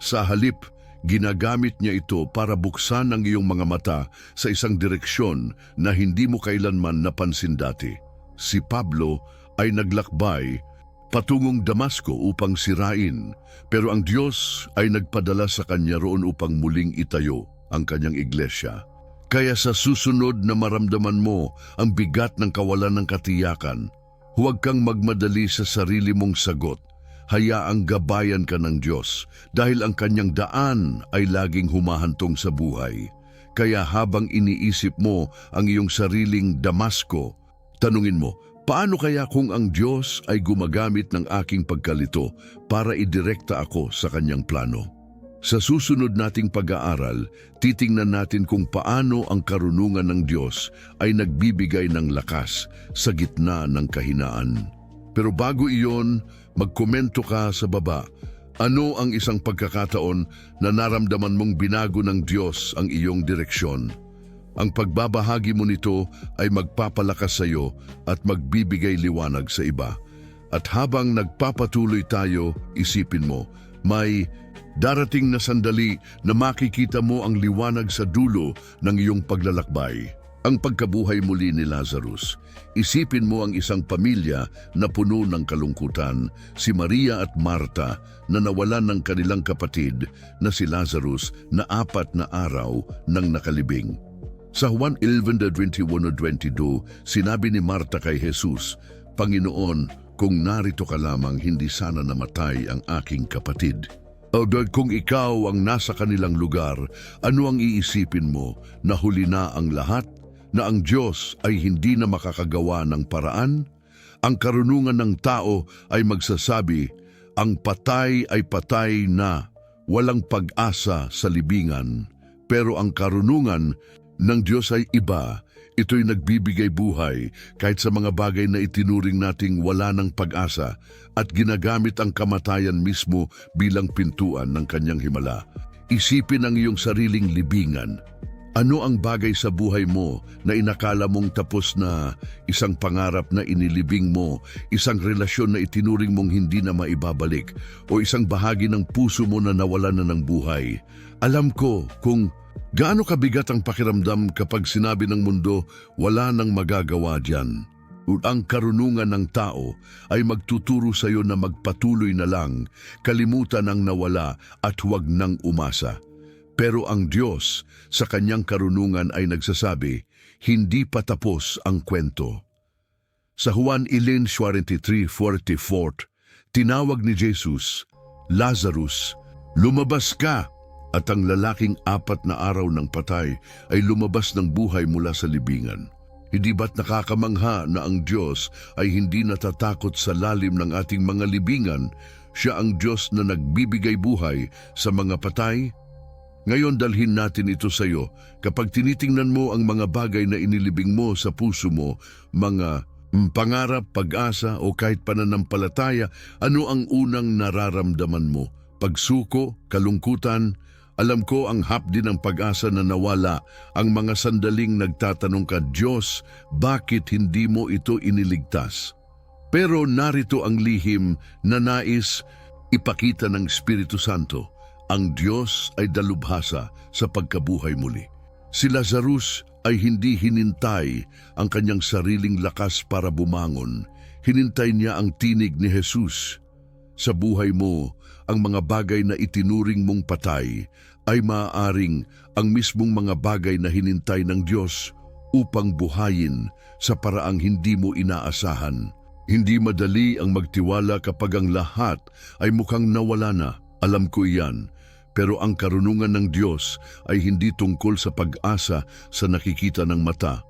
Sa halip, ginagamit niya ito para buksan ang iyong mga mata sa isang direksyon na hindi mo kailanman napansin dati. Si Pablo ay naglakbay patungong Damasco upang sirain, pero ang Diyos ay nagpadala sa kanya roon upang muling itayo ang kanyang iglesia. Kaya sa susunod na maramdaman mo ang bigat ng kawalan ng katiyakan, huwag kang magmadali sa sarili mong sagot. Hayaang gabayan ka ng Diyos dahil ang kanyang daan ay laging humahantong sa buhay. Kaya habang iniisip mo ang iyong sariling Damasco, tanungin mo, paano kaya kung ang Diyos ay gumagamit ng aking pagkalito para idirekta ako sa kanyang plano? Sa susunod nating pag-aaral, titingnan natin kung paano ang karunungan ng Diyos ay nagbibigay ng lakas sa gitna ng kahinaan. Pero bago iyon, magkomento ka sa baba. Ano ang isang pagkakataon na naramdaman mong binago ng Diyos ang iyong direksyon? Ang pagbabahagi mo nito ay magpapalakas sa iyo at magbibigay liwanag sa iba. At habang nagpapatuloy tayo, isipin mo, may darating na sandali na makikita mo ang liwanag sa dulo ng iyong paglalakbay. Ang pagkabuhay muli ni Lazarus. Isipin mo ang isang pamilya na puno ng kalungkutan, si Maria at Marta na nawalan ng kanilang kapatid na si Lazarus na 4 na araw nang nakalibing. Sa Juan 11:21-22, sinabi ni Marta kay Jesus, Panginoon, kung narito ka lamang, hindi sana namatay ang aking kapatid. O kung ikaw ang nasa kanilang lugar, ano ang iisipin mo? Na huli na ang lahat? Na ang Diyos ay hindi na makakagawa ng paraan? Ang karunungan ng tao ay magsasabi, ang patay ay patay na, walang pag-asa sa libingan. Pero ang karunungan ng Diyos ay iba. Ito'y nagbibigay buhay kahit sa mga bagay na itinuring nating wala ng pag-asa at ginagamit ang kamatayan mismo bilang pintuan ng kanyang himala. Isipin ang iyong sariling libingan. Ano ang bagay sa buhay mo na inakala mong tapos na, isang pangarap na inilibing mo, isang relasyon na itinuring mong hindi na maibabalik, o isang bahagi ng puso mo na nawalan na ng buhay? Alam ko kung gaano kabigat ang pakiramdam kapag sinabi ng mundo, wala nang magagawa diyan. Ang karunungan ng tao ay magtuturo sa iyo na magpatuloy na lang, kalimutan ang nawala at huwag nang umasa. Pero ang Diyos sa kanyang karunungan ay nagsasabi, hindi pa tapos ang kwento. Sa Juan 11:43-44, tinawag ni Jesus, Lazarus, lumabas ka! At ang lalaking 4 na araw ng patay ay lumabas ng buhay mula sa libingan. Hindi ba't nakakamangha na ang Diyos ay hindi natatakot sa lalim ng ating mga libingan? Siya ang Diyos na nagbibigay buhay sa mga patay. Ngayon dalhin natin ito sa iyo. Kapag tinitingnan mo ang mga bagay na inilibing mo sa puso mo, mga pangarap, pag-asa o kahit pananampalataya, ano ang unang nararamdaman mo? Pagsuko, kalungkutan? Alam ko ang hapdi ng pag-asa na nawala, ang mga sandaling nagtatanong ka, Diyos, bakit hindi mo ito iniligtas? Pero narito ang lihim na nais ipakita ng Espiritu Santo. Ang Diyos ay dalubhasa sa pagkabuhay muli. Si Lazarus ay hindi hinintay ang kanyang sariling lakas para bumangon. Hinintay niya ang tinig ni Jesus. Sa buhay mo, ang mga bagay na itinuring mong patay ay maaaring ang mismong mga bagay na hinintay ng Diyos upang buhayin sa paraang hindi mo inaasahan. Hindi madali ang magtiwala kapag ang lahat ay mukhang nawala na. Alam ko iyan. Pero ang karunungan ng Diyos ay hindi tungkol sa pag-asa sa nakikita ng mata.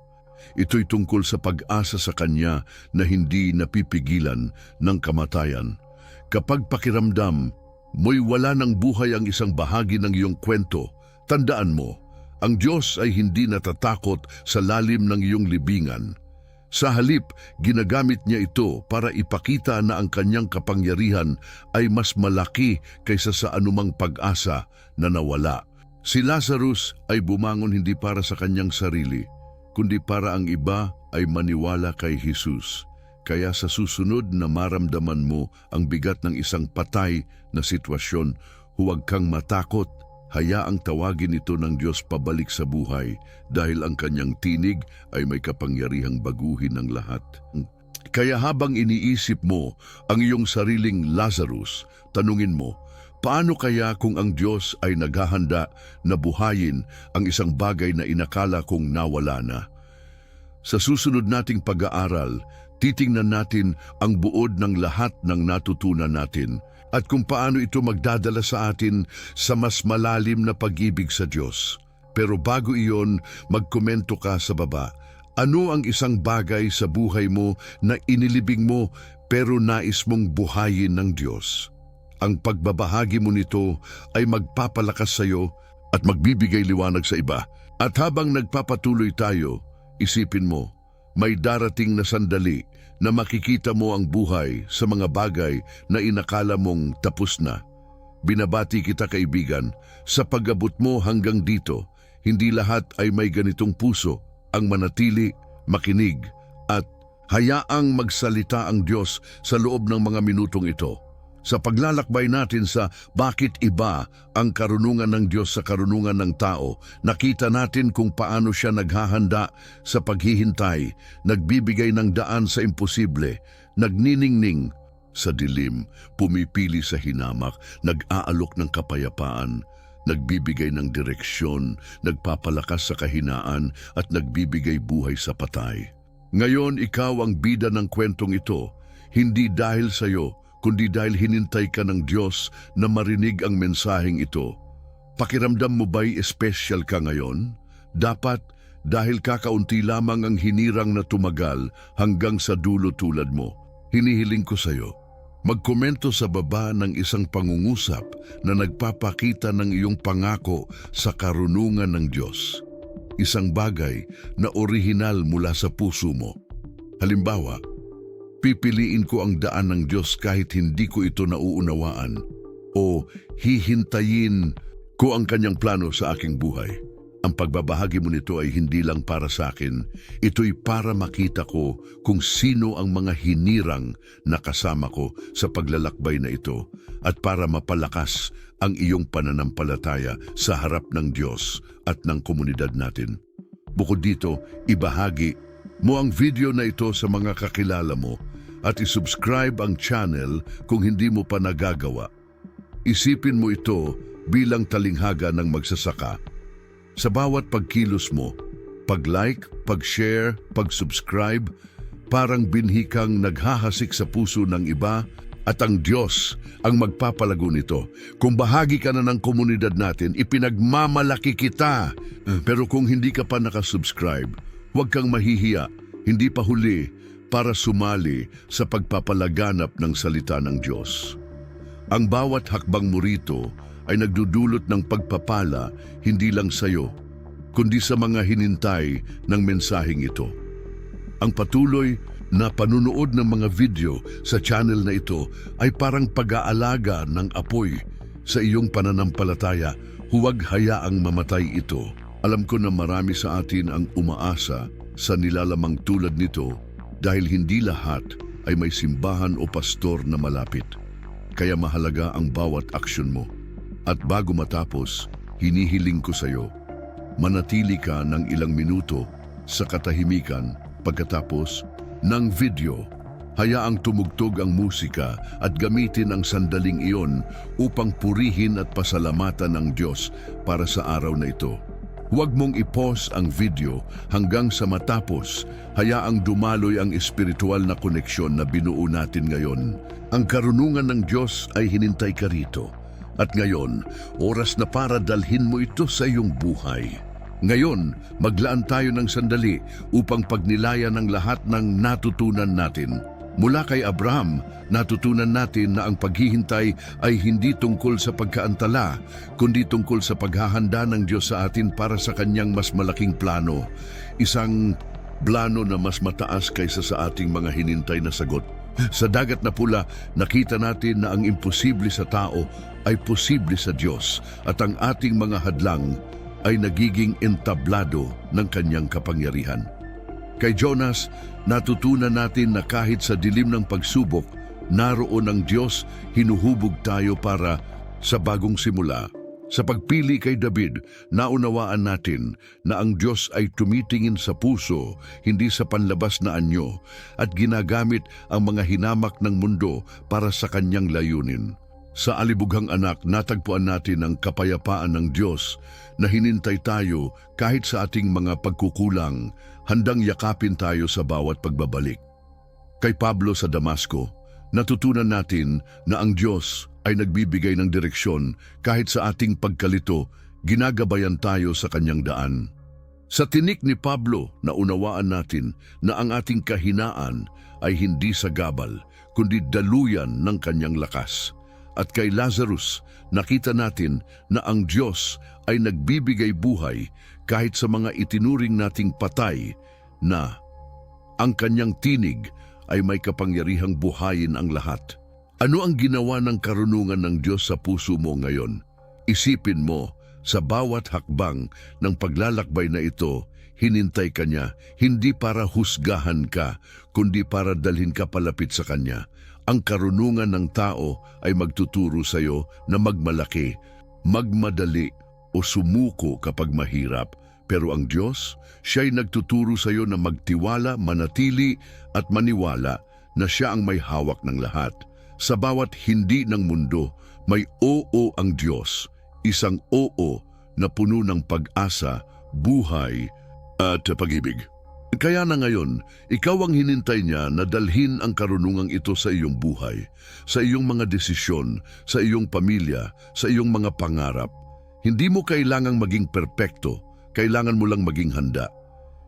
Ito'y tungkol sa pag-asa sa Kanya na hindi napipigilan ng kamatayan. Kapag pakiramdam mo'y wala ng buhay ang isang bahagi ng iyong kwento, tandaan mo, ang Diyos ay hindi natatakot sa lalim ng iyong libingan. Sa halip, ginagamit niya ito para ipakita na ang kanyang kapangyarihan ay mas malaki kaysa sa anumang pag-asa na nawala. Si Lazarus ay bumangon hindi para sa kanyang sarili, kundi para ang iba ay maniwala kay Jesus. Kaya sa susunod na maramdaman mo ang bigat ng isang patay na sitwasyon, huwag kang matakot. Hayaang tawagin ito ng Diyos pabalik sa buhay dahil ang kanyang tinig ay may kapangyarihang baguhin ng lahat. Kaya habang iniisip mo ang iyong sariling Lazarus, tanungin mo, paano kaya kung ang Diyos ay naghahanda na buhayin ang isang bagay na inakala kong nawala na? Sa susunod nating pag-aaral, titingnan natin ang buod ng lahat ng natutunan natin at kung paano ito magdadala sa atin sa mas malalim na pag-ibig sa Diyos. Pero bago iyon, magkomento ka sa baba. Ano ang isang bagay sa buhay mo na inilibing mo pero nais mong buhayin ng Diyos? Ang pagbabahagi mo nito ay magpapalakas sa iyo at magbibigay liwanag sa iba. At habang nagpapatuloy tayo, isipin mo, may darating na sandali na makikita mo ang buhay sa mga bagay na inakala mong tapos na. Binabati kita kaibigan, sa pag-abot mo hanggang dito, hindi lahat ay may ganitong puso ang manatili, makinig, at hayaang magsalita ang Diyos sa loob ng mga minutong ito. Sa paglalakbay natin sa bakit iba ang karunungan ng Diyos sa karunungan ng tao, nakita natin kung paano siya naghahanda sa paghihintay, nagbibigay ng daan sa imposible, nagniningning sa dilim, pumipili sa hinamak, nag-aalok ng kapayapaan, nagbibigay ng direksyon, nagpapalakas sa kahinaan at nagbibigay buhay sa patay. Ngayon ikaw ang bida ng kwentong ito, hindi dahil sa iyo, kundi dahil hinintay ka ng Diyos na marinig ang mensaheng ito. Pakiramdam mo ba'y espesyal ka ngayon? Dapat dahil kakaunti lamang ang hinirang na tumagal hanggang sa dulo tulad mo. Hinihiling ko sa iyo, magkomento sa baba ng isang pangungusap na nagpapakita ng iyong pangako sa karunungan ng Diyos. Isang bagay na orihinal mula sa puso mo. Halimbawa, pipiliin ko ang daan ng Diyos kahit hindi ko ito nauunawaan o hihintayin ko ang kanyang plano sa aking buhay. Ang pagbabahagi mo nito ay hindi lang para sa akin, ito'y para makita ko kung sino ang mga hinirang na kasama ko sa paglalakbay na ito at para mapalakas ang iyong pananampalataya sa harap ng Diyos at ng komunidad natin. Bukod dito, ibahagi mo ang video na ito sa mga kakilala mo at isubscribe ang channel kung hindi mo pa nagagawa. Isipin mo ito bilang talinghaga ng magsasaka. Sa bawat pagkilos mo, pag-like, pag-share, pag-subscribe, parang binhi kang naghahasik sa puso ng iba at ang Diyos ang magpapalago nito. Kung bahagi ka na ng komunidad natin, ipinagmamalaki kita. Pero kung hindi ka pa nakasubscribe, huwag kang mahihiya, hindi pa huli para sumali sa pagpapalaganap ng salita ng Diyos. Ang bawat hakbang mo rito ay nagdudulot ng pagpapala hindi lang sa iyo, kundi sa mga hinintay ng mensaheng ito. Ang patuloy na panunood ng mga video sa channel na ito ay parang pag-aalaga ng apoy sa iyong pananampalataya. Huwag hayaang mamatay ito. Alam ko na marami sa atin ang umaasa sa nilalamang tulad nito dahil hindi lahat ay may simbahan o pastor na malapit. Kaya mahalaga ang bawat aksyon mo. At bago matapos, hinihiling ko sa iyo, manatili ka ng ilang minuto sa katahimikan pagkatapos ng video. Hayaang tumugtog ang musika at gamitin ang sandaling iyon upang purihin at pasalamatan ng Diyos para sa araw na ito. Huwag mong i-pause ang video hanggang sa matapos. Hayaang dumaloy ang espiritual na koneksyon na binuo natin ngayon. Ang karunungan ng Diyos ay hinintay ka rito. At ngayon, oras na para dalhin mo ito sa iyong buhay. Ngayon, maglaan tayo ng sandali upang pagnilayan ng lahat ng natutunan natin. Mula kay Abraham, natutunan natin na ang paghihintay ay hindi tungkol sa pagkaantala, kundi tungkol sa paghahanda ng Diyos sa atin para sa kanyang mas malaking plano. Isang plano na mas mataas kaysa sa ating mga hinintay na sagot. Sa dagat na pula, nakita natin na ang imposible sa tao ay posible sa Diyos at ang ating mga hadlang ay nagiging entablado ng kanyang kapangyarihan. Kay Jonas, natutunan natin na kahit sa dilim ng pagsubok, naroon ang Diyos, hinuhubog tayo para sa bagong simula. Sa pagpili kay David, naunawaan natin na ang Diyos ay tumitingin sa puso, hindi sa panlabas na anyo, at ginagamit ang mga hinamak ng mundo para sa kanyang layunin. Sa Alibughang Anak, natagpuan natin ang kapayapaan ng Diyos na hinintay tayo kahit sa ating mga pagkukulang, handang yakapin tayo sa bawat pagbabalik. Kay Pablo sa Damasco, natutunan natin na ang Diyos ay nagbibigay ng direksyon kahit sa ating pagkalito, ginagabayan tayo sa kanyang daan. Sa tinik ni Pablo, naunawaan natin na ang ating kahinaan ay hindi sa gabal, kundi daluyan ng kanyang lakas. At kay Lazarus, nakita natin na ang Diyos ay nagbibigay buhay kahit sa mga itinuring nating patay, na ang kanyang tinig ay may kapangyarihang buhayin ang lahat. Ano ang ginawa ng karunungan ng Diyos sa puso mo ngayon? Isipin mo, sa bawat hakbang ng paglalakbay na ito, hinintay ka niya, hindi para husgahan ka, kundi para dalhin ka palapit sa kanya. Ang karunungan ng tao ay magtuturo sa iyo na magmalaki, magmadali o sumuko kapag mahirap. Pero ang Diyos, siya'y nagtuturo sa iyo na magtiwala, manatili at maniwala na siya ang may hawak ng lahat. Sa bawat hindi ng mundo, may oo ang Diyos, isang oo na puno ng pag-asa, buhay at pag-ibig. Kaya na ngayon, ikaw ang hinintay niya na dalhin ang karunungang ito sa iyong buhay, sa iyong mga desisyon, sa iyong pamilya, sa iyong mga pangarap. Hindi mo kailangang maging perpekto, kailangan mo lang maging handa.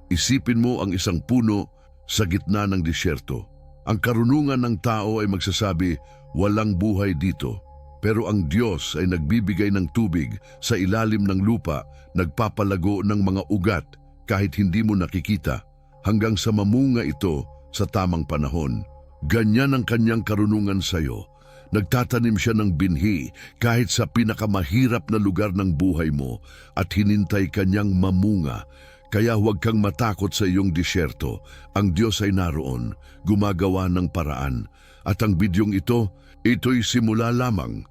Isipin mo ang isang puno sa gitna ng disyerto. Ang karunungan ng tao ay magsasabi, walang buhay dito. Pero ang Diyos ay nagbibigay ng tubig sa ilalim ng lupa, nagpapalago ng mga ugat kahit hindi mo nakikita, hanggang sa mamunga ito sa tamang panahon. Ganyan ang kanyang karunungan sa iyo. Nagtatanim siya ng binhi kahit sa pinakamahirap na lugar ng buhay mo at hinintay kanyang mamunga. Kaya huwag kang matakot sa iyong disyerto. Ang Diyos ay naroon, gumagawa ng paraan. At ang bidyong ito'y simula lamang.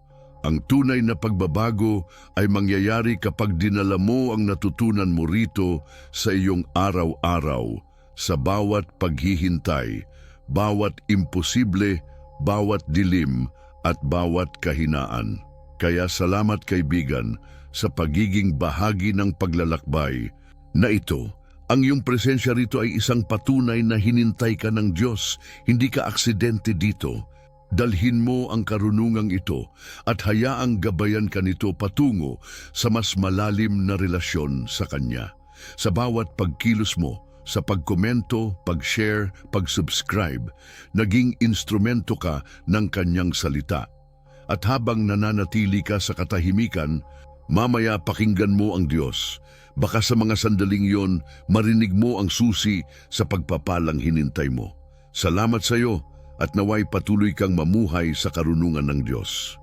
Ang tunay na pagbabago ay mangyayari kapag dinala mo ang natutunan mo rito sa iyong araw-araw, sa bawat paghihintay, bawat imposible, bawat dilim, at bawat kahinaan. Kaya salamat kaibigan sa pagiging bahagi ng paglalakbay na ito. Ang iyong presensya rito ay isang patunay na hinintay ka ng Diyos, hindi ka aksidente dito. Dalhin mo ang karunungang ito at hayaang gabayan ka nito patungo sa mas malalim na relasyon sa Kanya. Sa bawat pagkilos mo, sa pagkomento, pag-share, pag-subscribe, naging instrumento ka ng Kanyang salita. At habang nananatili ka sa katahimikan, mamaya pakinggan mo ang Diyos. Baka sa mga sandaling yon, marinig mo ang susi sa pagpapalang hinintay mo. Salamat sa iyo at naway patuloy kang mamuhay sa karunungan ng Diyos.